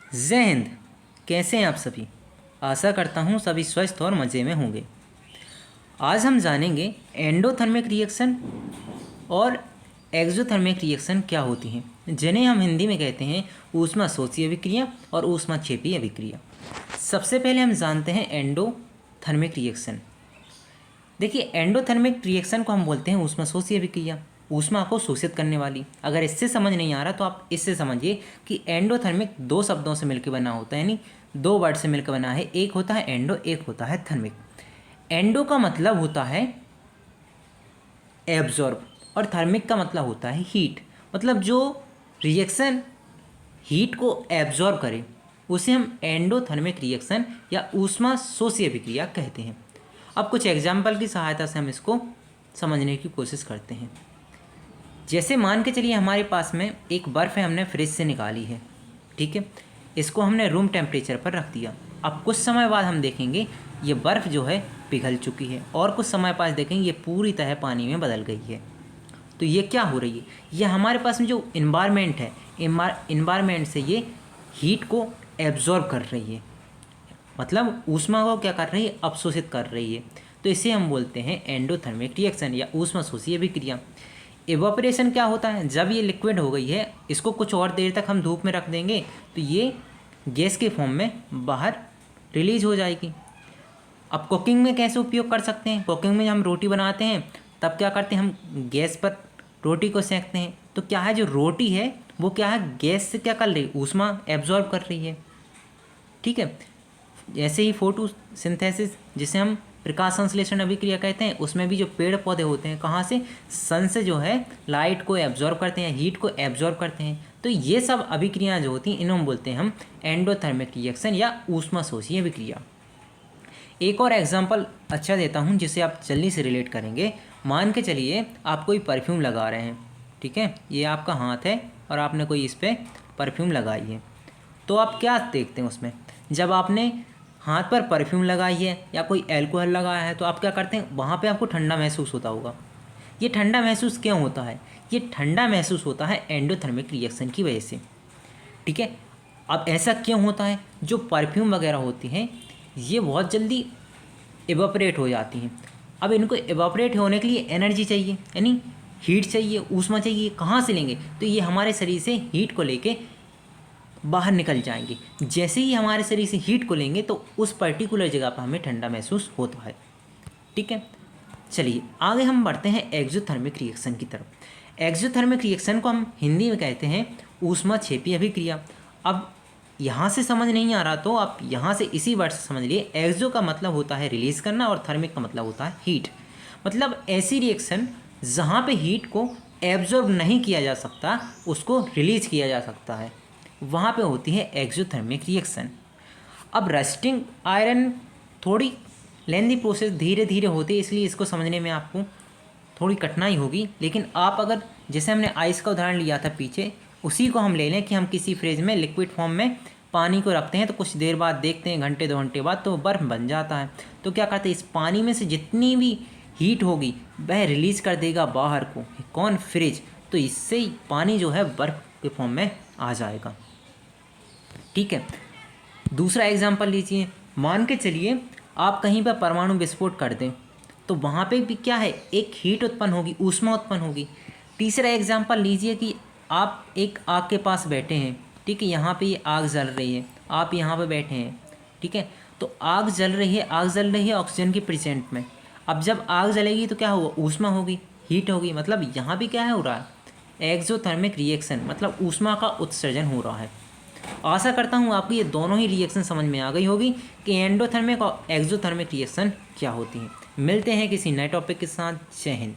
जय हिंद। कैसे हैं आप सभी? आशा करता हूँ सभी स्वस्थ और मज़े में होंगे। आज हम जानेंगे एंडोथर्मिक रिएक्शन और एक्सोथर्मिक रिएक्शन क्या होती हैं, जिन्हें हम हिंदी में कहते हैं ऊष्माशोषीय अभिक्रिया और ऊष्माक्षेपीय अभिक्रिया। सबसे पहले हम जानते हैं एंडोथर्मिक रिएक्शन। देखिए, एंडोथर्मिक रिएक्शन को हम बोलते हैं ऊष्माशोषीय अभिक्रिया, ऊष्मा को शोषित करने वाली। अगर इससे समझ नहीं आ रहा तो आप इससे समझिए कि एंडोथर्मिक दो शब्दों से मिलकर बना होता है, यानी दो वर्ड से मिलकर बना है। एक होता है एंडो, एक होता है थर्मिक। एंडो का मतलब होता है एब्जॉर्ब और थर्मिक का मतलब होता है हीट। मतलब जो रिएक्शन हीट को एब्जॉर्ब करे उसे हम एंडोथर्मिक रिएक्शन या ऊष्माशोषीय अभिक्रिया कहते हैं। अब कुछ एग्जाम्पल की सहायता से हम इसको समझने की कोशिश करते हैं। जैसे मान के चलिए हमारे पास में एक बर्फ़ है, हमने फ्रिज से निकाली है, ठीक है। इसको हमने रूम टेम्परेचर पर रख दिया। अब कुछ समय बाद हम देखेंगे ये बर्फ़ जो है पिघल चुकी है और कुछ समय बाद देखेंगे ये पूरी तरह पानी में बदल गई है। तो ये क्या हो रही है? ये हमारे पास में जो इन्वायरमेंट है, इन्वायरमेंट से ये हीट को एब्जॉर्ब कर रही है, मतलब ऊष्मा को क्या कर रही है? अवशोषित कर रही है। तो इसे हम बोलते हैं एंडोथर्मिक रिएक्शन या ऊष्माशोषीय अभिक्रिया। इवापोरेशन क्या होता है? जब ये लिक्विड हो गई है, इसको कुछ और देर तक हम धूप में रख देंगे तो ये गैस के फॉर्म में बाहर रिलीज हो जाएगी। अब कुकिंग में कैसे उपयोग कर सकते हैं? कुकिंग में हम रोटी बनाते हैं तब क्या करते हैं? हम गैस पर रोटी को सेंकते हैं। तो क्या है, जो रोटी है वो क्या है, गैस से क्या कर रही है? ऊष्मा एब्जॉर्ब कर रही है, ठीक है। जैसे ही फोटोसिंथेसिस, जिसे हम प्रकाश संश्लेषण अभिक्रिया कहते हैं, उसमें भी जो पेड़ पौधे होते हैं कहाँ से? सन से जो है लाइट को एब्जॉर्ब करते हैं, हीट को एब्जॉर्ब करते हैं। तो ये सब अभिक्रियाएं जो होती हैं इन्हें हम बोलते हैं हम एंडोथर्मिक रिएक्शन या ऊष्माशोषीय अभिक्रिया। एक और एग्जांपल अच्छा देता हूँ जिसे आप जल्दी से रिलेट करेंगे। मान के चलिए आप कोई परफ्यूम लगा रहे हैं, ठीक है। ये आपका हाथ है और आपने कोई इस पर परफ्यूम लगाई है। तो आप क्या देखते हैं उसमें? जब आपने हाथ पर परफ्यूम लगाई है या कोई अल्कोहल लगाया है तो आप क्या करते हैं? वहाँ पे आपको ठंडा महसूस होता होगा। ये ठंडा महसूस क्यों होता है? ये ठंडा महसूस होता है एंडोथर्मिक रिएक्शन की वजह से, ठीक है। अब ऐसा क्यों होता है? जो परफ्यूम वगैरह होती हैं ये बहुत जल्दी इवापोरेट हो जाती हैं। अब इनको इवापोरेट होने के लिए एनर्जी चाहिए, यानी हीट चाहिए, ऊष्मा चाहिए। कहाँ से लेंगे? तो ये हमारे शरीर से हीट को लेके बाहर निकल जाएंगे। जैसे ही हमारे शरीर से हीट को लेंगे तो उस पर्टिकुलर जगह पर हमें ठंडा महसूस होता है, ठीक है। चलिए आगे हम बढ़ते हैं एक्सोथर्मिक रिएक्शन की तरफ। एक्सोथर्मिक रिएक्शन को हम हिंदी में कहते हैं ऊष्माक्षेपीय अभिक्रिया। अब यहाँ से समझ नहीं आ रहा तो आप यहाँ से इसी वर्ड से समझ लिए। एक्सो का मतलब होता है रिलीज़ करना और थर्मिक का मतलब होता है हीट। मतलब ऐसी रिएक्शन जहाँ पे हीट को एब्जॉर्ब नहीं किया जा सकता उसको रिलीज़ किया जा सकता है, वहाँ पे होती है एक्सोथर्मिक रिएक्शन। अब रस्टिंग आयरन थोड़ी लेंदी प्रोसेस, धीरे धीरे होती है, इसलिए इसको समझने में आपको थोड़ी कठिनाई होगी। लेकिन आप अगर, जैसे हमने आइस का उदाहरण लिया था पीछे, उसी को हम ले लें कि हम किसी फ्रिज में लिक्विड फॉर्म में पानी को रखते हैं तो कुछ देर बाद देखते हैं, घंटे 2 घंटे बाद तो बर्फ़ बन जाता है। तो क्या करते हैं, इस पानी में से जितनी भी हीट होगी वह रिलीज़ कर देगा बाहर को, कौन? फ्रिज। तो इससे ही पानी जो है बर्फ़ के फॉर्म में आ जाएगा, ठीक है। दूसरा एग्जाम्पल लीजिए। मान के चलिए आप कहीं पर परमाणु विस्फोट कर दें तो वहाँ पे भी क्या है, एक हीट उत्पन्न होगी, ऊष्मा उत्पन्न होगी। तीसरा एग्जाम्पल लीजिए कि आप एक आग के पास बैठे हैं, ठीक है। यहाँ पे ये आग जल रही है, आप यहाँ पे बैठे हैं, ठीक है। तो आग जल रही है, आग जल रही है ऑक्सीजन के प्रेजेंट में। अब जब आग जलेगी तो क्या होगा? ऊष्मा होगी, हीट होगी। मतलब यहाँ भी क्या है हो रहा है? एक्सोथर्मिक रिएक्शन, मतलब ऊष्मा का उत्सर्जन हो रहा है। आशा करता हूँ आपको ये दोनों ही रिएक्शन समझ में आ गई होगी कि एंडोथर्मिक और एक्सोथर्मिक रिएक्शन क्या होती हैं। मिलते हैं किसी नए टॉपिक के साथ। जय हिंद।